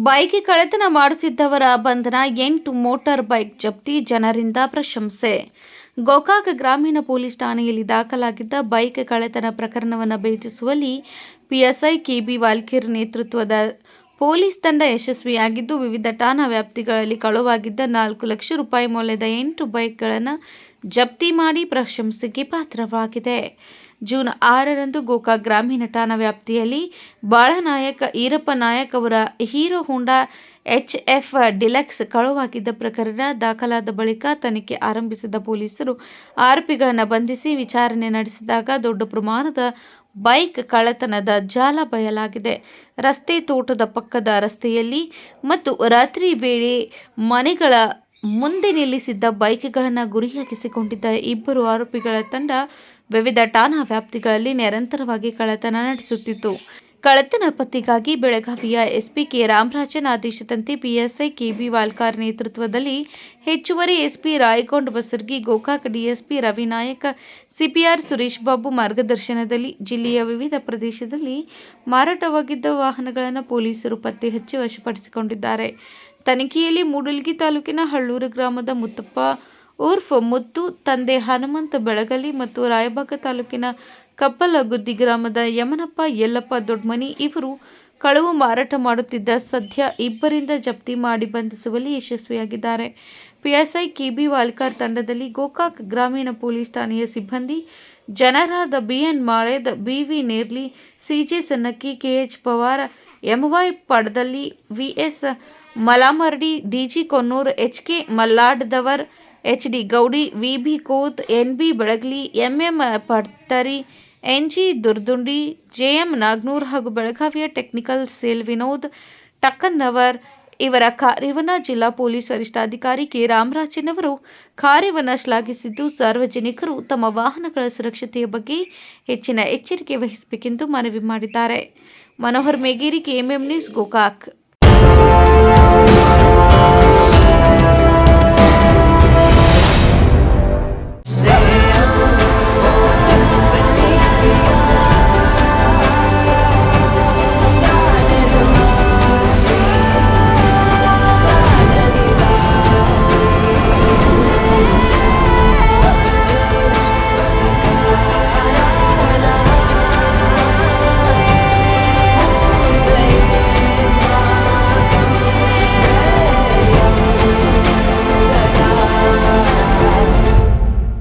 Bike ಕಳ್ಳತನ ಮಾಡುತ್ತಿದ್ದವರ ಬಂಧನ, 8 motor bike ಜಪ್ತಿ, ಜನರಿಂದ ಪ್ರಶಂಸೆ. ಗೋಕಾಕ್ ಗ್ರಾಮೀಣ ಪೊಲೀಸ್ ಠಾಣೆಯಲ್ಲಿ ದಾಖಲಾಗಿದ್ದ ಬೈಕ್ ಕಳ್ಳತನ ಪ್ರಕರಣವನ್ನು ಭೇದಿಸುವಲ್ಲಿ ಪಿಎಸ್ಐ ಕೆಬಿ ವಾಲ್ಕೀರ್ ನೇತೃತ್ವದ ಪೊಲೀಸ್ ತಂಡ ಯಶಸ್ವಿಯಾಗಿದ್ದು, ವಿವಿಧ ಠಾಣಾ ವ್ಯಾಪ್ತಿಗಳಲ್ಲಿ ಕಳುವಾಗಿದ್ದ 4 ಲಕ್ಷ ರೂಪಾಯಿ ಮೌಲ್ಯದ 8 ಬೈಕ್ಗಳನ್ನು ಜಪ್ತಿ ಮಾಡಿ ಪ್ರಶಂಸೆಗೆ ಪಾತ್ರವಾಗಿದೆ. ಜೂನ್ 6ರಂದು ಗೋಕಾಕ್ ಗ್ರಾಮೀಣ ಠಾಣಾ ವ್ಯಾಪ್ತಿಯಲ್ಲಿ ಬಾಳನಾಯಕ್ ಈರಪ್ಪ ನಾಯಕ್ ಅವರ ಹೀರೋ ಹೋಂಡಾ HF ಡಿಲಕ್ಸ್ ಕಳುವಾಗಿದ್ದ ಪ್ರಕರಣ ದಾಖಲಾದ ಬಳಿಕ ತನಿಖೆ ಆರಂಭಿಸಿದ ಪೊಲೀಸರು ಆರೋಪಿಗಳನ್ನು ಬಂಧಿಸಿ ವಿಚಾರಣೆ ನಡೆಸಿದಾಗ ದೊಡ್ಡ ಪ್ರಮಾಣದ ಬೈಕ್ ಕಳ್ಳತನದ ಜಾಲ ಬಯಲಾಗಿದೆ. ರಸ್ತೆ, ತೋಟದ ಪಕ್ಕದ ರಸ್ತೆಯಲ್ಲಿ ಮತ್ತು ರಾತ್ರಿ ವೇಳೆ ಮನೆಗಳ ಮುಂದೆ ನಿಲ್ಲಿಸಿದ್ದ ಬೈಕ್ಗಳನ್ನು ಗುರಿಯಾಗಿಸಿಕೊಂಡಿದ್ದ ಇಬ್ಬರು ಆರೋಪಿಗಳ ತಂಡ ವಿವಿಧ ಠಾಣಾ ವ್ಯಾಪ್ತಿಗಳಲ್ಲಿ ನಿರಂತರವಾಗಿ ಕಳ್ಳತನ ನಡೆಸುತ್ತಿತ್ತು. ಕಳ್ಳತನ ಪತ್ತೆಗಾಗಿ ಬೆಳಗಾವಿಯ ಎಸ್ಪಿ ಕೆ ರಾಮರಾಜನ್ ಆದೇಶದಂತೆ ಪಿಎಸ್ಐ ಕೆಬಿ ವಾಲ್ಕೀರ್ ನೇತೃತ್ವದಲ್ಲಿ ಹೆಚ್ಚುವರಿ SP Rayagond Basargi, Gokak DSP Ravi Nayak, CPR Suresh Babu ಮಾರ್ಗದರ್ಶನದಲ್ಲಿ ಜಿಲ್ಲೆಯ ವಿವಿಧ ಪ್ರದೇಶದಲ್ಲಿ ಮಾರಾಟವಾಗಿದ್ದ ವಾಹನಗಳನ್ನು ಪೊಲೀಸರು ಪತ್ತೆ ಹಚ್ಚಿ ವಶಪಡಿಸಿಕೊಂಡಿದ್ದಾರೆ. ತನಿಖೆಯಲ್ಲಿ ಮೂಡಲಗಿ ತಾಲೂಕಿನ ಹಳ್ಳೂರು ಗ್ರಾಮದ ಮುತ್ತಪ್ಪ ಉರ್ಫ್ ಮುತ್ತು, ತಂದೆ ಹನುಮಂತ ಬೆಳಗಲಿ ಮತ್ತು ರಾಯಬಾಗ ತಾಲೂಕಿನ ಕಪ್ಪಲಗುದ್ದಿ ಗ್ರಾಮದ ಯಮನಪ್ಪ ಯಲ್ಲಪ್ಪ ದೊಡ್ಮನಿ ಇವರು ಕಳವು ಮಾರಾಟ ಮಾಡುತ್ತಿದ್ದ ಸದ್ಯ ಇಬ್ಬರಿಂದ ಜಪ್ತಿ ಮಾಡಿ ಬಂಧಿಸುವಲ್ಲಿ ಯಶಸ್ವಿಯಾಗಿದ್ದಾರೆ. ಪಿಎಸ್ಐ ಕೆಬಿ ವಾಲ್ಕೀರ್ ತಂಡದಲ್ಲಿ ಗೋಕಾಕ್ ಗ್ರಾಮೀಣ ಪೊಲೀಸ್ ಠಾಣೆಯ ಸಿಬ್ಬಂದಿ ಜನರಾದ BN Maled, BV Nerli, CJ Sannakki, KH Pawar, MY Padadalli, VS Malamardi, DG Konnur, HK Malladdavar, HD Gaudi, VB Kot, NB Belagali, MM Padtari, NG Durdundi, JM Nagnur ಹಾಗೂ ಬೆಳಗಾವಿಯ ಟೆಕ್ನಿಕಲ್ ಸೇಲ್ ವಿನೋದ್ ಟಕ್ಕನ್ನವರ್ ಇವರ ಕಾರ್ಯವನ್ನು ಜಿಲ್ಲಾ ಪೊಲೀಸ್ ವರಿಷ್ಠಾಧಿಕಾರಿ ಕೆ ರಾಮರಾಜನ್ ಅವರು ಕಾರ್ಯವನ್ನು ಶ್ಲಾಘಿಸಿದ್ದು, ಸಾರ್ವಜನಿಕರು ತಮ್ಮ ವಾಹನಗಳ ಸುರಕ್ಷತೆಯ ಬಗ್ಗೆ ಹೆಚ್ಚಿನ ಎಚ್ಚರಿಕೆ ವಹಿಸಬೇಕೆಂದು ಮನವಿ ಮಾಡಿದ್ದಾರೆ. Manohar Megeri, KMM news, Gokak.